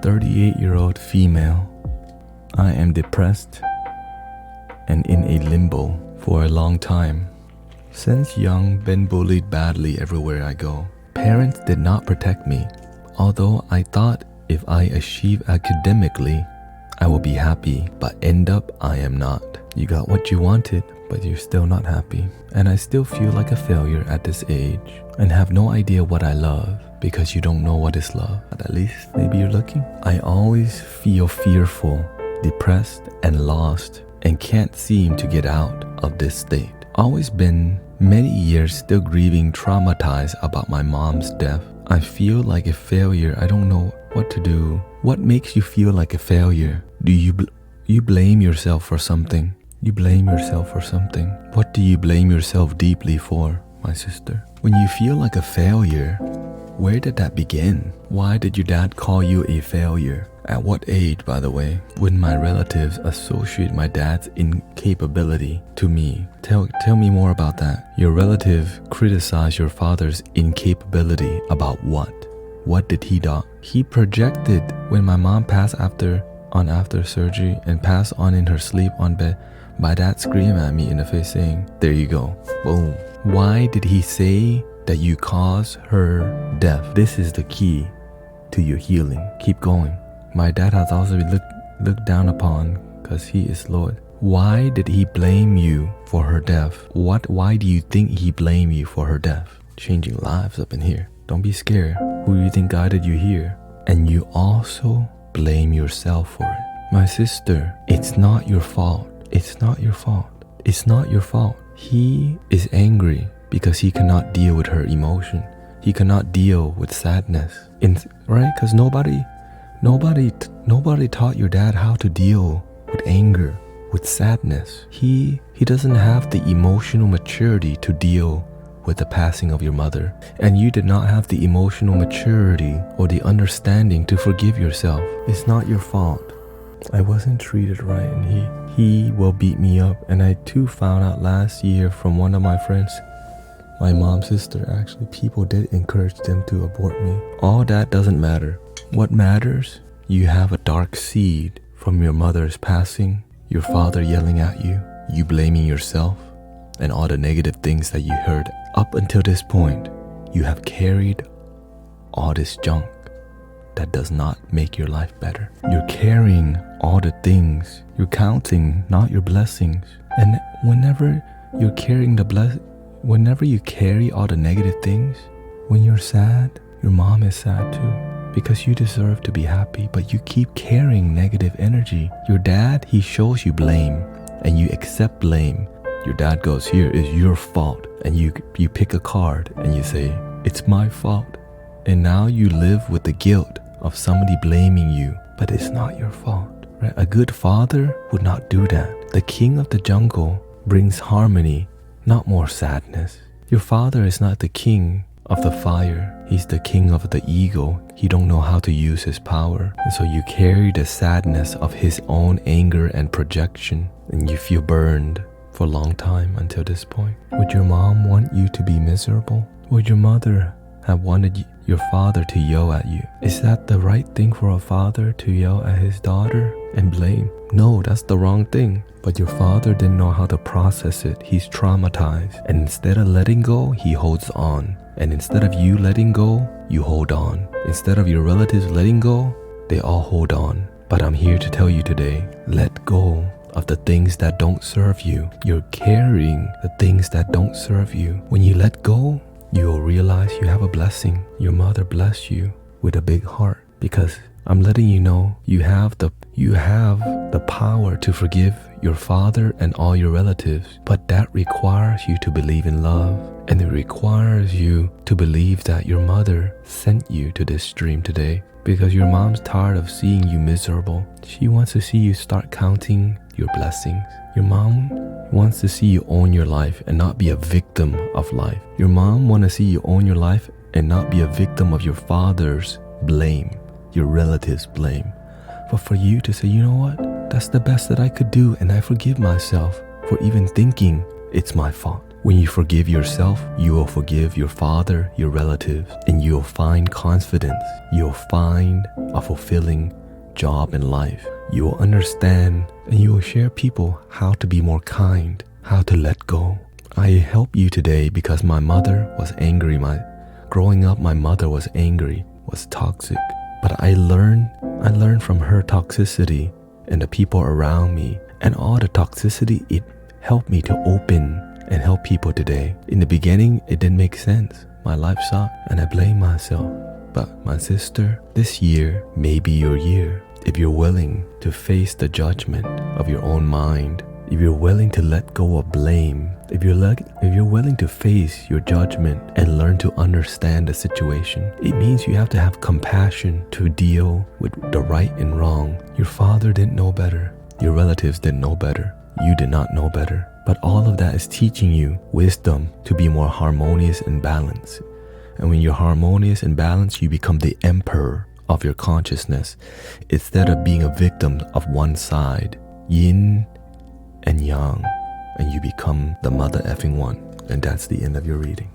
38-year-old female. I am depressed and in a limbo for a long time. Since young, been bullied badly everywhere I go. Parents did not protect me, although I thought if I achieve academically, I will be happy, but end up I am not. You got what you wanted, but you're still not happy. And I still feel like a failure at this age and have no idea what I love because you don't know what is love. But at least maybe you're looking. I always feel fearful, depressed, and lost and can't seem to get out of this state. Always been many years still grieving, traumatized about my mom's death. I feel like a failure. I don't know what to do. What makes you feel like a failure? Do you blame yourself for something? You blame yourself for something. What do you blame yourself deeply for, my sister? When you feel like a failure, where did that begin? Why did your dad call you a failure? At what age, by the way? When my relatives associate my dad's incapability to me. Tell me more about that. Your relative criticized your father's incapability about what? What did he do? He projected when my mom passed after surgery and passed on in her sleep on bed. My dad screamed at me in the face saying, "There you go." Boom. Why did he say that you caused her death? This is the key to your healing. Keep going. My dad has also been looked down upon because he is Lord. Why did he blame you for her death? Why do you think he blamed you for her death? Changing lives up in here. Don't be scared. Who do you think guided you here? And you also blame yourself for it. My sister, it's not your fault. It's not your fault. It's not your fault. He is angry because he cannot deal with her emotion. He cannot deal with sadness. Right? Because nobody taught your dad how to deal with anger, with sadness. He doesn't have the emotional maturity to deal with the passing of your mother. And you did not have the emotional maturity or the understanding to forgive yourself. It's not your fault. I wasn't treated right and he will beat me up. And I too found out last year from one of my friends, my mom's sister actually, people did encourage them to abort me. All that doesn't matter. What matters, you have a dark seed from your mother's passing, your father yelling at you, you blaming yourself, and all the negative things that you heard. Up until this point, you have carried all this junk that does not make your life better. You're carrying all the things. You're counting, not your blessings. And whenever you're carrying whenever you carry all the negative things, when you're sad, your mom is sad too. Because you deserve to be happy, but you keep carrying negative energy. Your dad, he shows you blame, and you accept blame. Your dad goes, "Here is your fault," and you pick a card and you say, "It's my fault." And now you live with the guilt of somebody blaming you, but it's not your fault, right? A good father would not do that. The king of the jungle brings harmony, not more sadness. Your father is not the king of the fire. He's the king of the ego. He don't know how to use his power. And so you carry the sadness of his own anger and projection, and you feel burned for a long time until this point. Would your mom want you to be miserable? Would your mother have wanted your father to yell at you? Is that the right thing for a father to yell at his daughter and blame? No, that's the wrong thing. But your father didn't know how to process it. He's traumatized. And instead of letting go, he holds on. And instead of you letting go, you hold on. Instead of your relatives letting go, they all hold on. But I'm here to tell you today, let go of the things that don't serve you. You're carrying the things that don't serve you. When you let go, you will realize you have a blessing. Your mother blessed you with a big heart, because I'm letting you know you have the power to forgive your father and all your relatives, but that requires you to believe in love, and it requires you to believe that your mother sent you to this stream today, because your mom's tired of seeing you miserable. She wants to see you start counting your blessings. Your mom wants to see you own your life and not be a victim of life. Your mom wants to see you own your life and not be a victim of your father's blame, your relatives' blame. But for you to say, you know what, that's the best that I could do, and I forgive myself for even thinking it's my fault. When you forgive yourself, you will forgive your father, your relatives, and you will find confidence. You will find a fulfilling job in life. You will understand and you will share people how to be more kind, how to let go. I help you today because my mother was angry. Growing up, my mother was angry, was toxic. But I learned from her toxicity and the people around me. And all the toxicity, it helped me to open and help people today. In the beginning, it didn't make sense. My life sucked and I blame myself. But my sister, this year may be your year. If you're willing to face the judgment of your own mind, if you're willing to let go of blame, if you're willing to face your judgment and learn to understand the situation, it means you have to have compassion to deal with the right and wrong. Your father didn't know better. Your relatives didn't know better. You did not know better. But all of that is teaching you wisdom to be more harmonious and balanced. And when you're harmonious and balanced, you become the emperor of your consciousness instead of being a victim of one side, yin and yang, and you become the mother effing one. And that's the end of your reading.